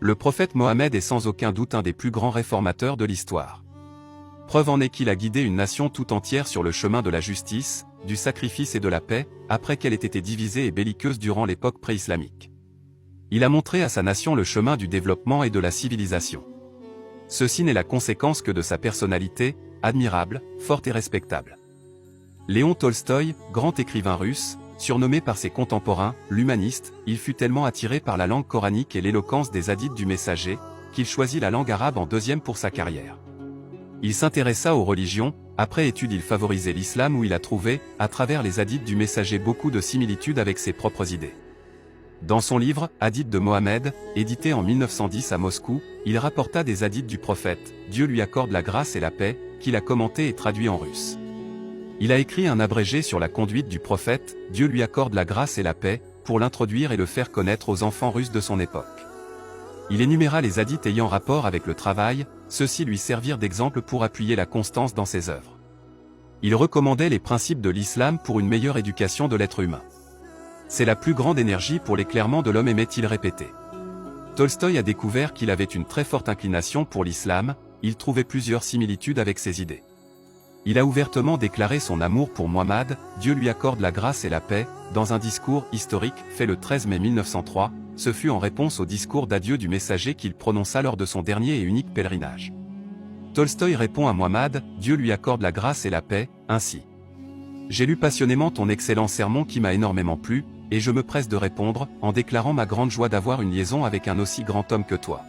Le prophète Mohammed est sans aucun doute un des plus grands réformateurs de l'histoire. Preuve en est qu'il a guidé une nation tout entière sur le chemin de la justice, du sacrifice et de la paix, après qu'elle ait été divisée et belliqueuse durant l'époque pré-islamique. Il a montré à sa nation le chemin du développement et de la civilisation. Ceci n'est la conséquence que de sa personnalité, admirable, forte et respectable. Léon Tolstoï, grand écrivain russe, surnommé par ses contemporains « l'humaniste », il fut tellement attiré par la langue coranique et l'éloquence des hadiths du messager, qu'il choisit la langue arabe en deuxième pour sa carrière. Il s'intéressa aux religions, après étude il favorisait l'islam où il a trouvé, à travers les hadiths du messager beaucoup de similitudes avec ses propres idées. Dans son livre « Hadiths de Mohammed », édité en 1910 à Moscou, il rapporta des hadiths du prophète, Dieu lui accorde la grâce et la paix, qu'il a commenté et traduit en russe. Il a écrit un abrégé sur la conduite du prophète, Dieu lui accorde la grâce et la paix, pour l'introduire et le faire connaître aux enfants russes de son époque. Il énuméra les hadiths ayant rapport avec le travail, ceux-ci lui servirent d'exemple pour appuyer la constance dans ses œuvres. Il recommandait les principes de l'islam pour une meilleure éducation de l'être humain. C'est la plus grande énergie pour l'éclairement de l'homme, aimait-il répéter. Tolstoï a découvert qu'il avait une très forte inclination pour l'islam, il trouvait plusieurs similitudes avec ses idées. Il a ouvertement déclaré son amour pour Muhammad, Dieu lui accorde la grâce et la paix, dans un discours historique fait le 13 mai 1903, ce fut en réponse au discours d'adieu du messager qu'il prononça lors de son dernier et unique pèlerinage. Tolstoï répond à Muhammad, Dieu lui accorde la grâce et la paix, ainsi. J'ai lu passionnément ton excellent sermon qui m'a énormément plu, et je me presse de répondre, en déclarant ma grande joie d'avoir une liaison avec un aussi grand homme que toi.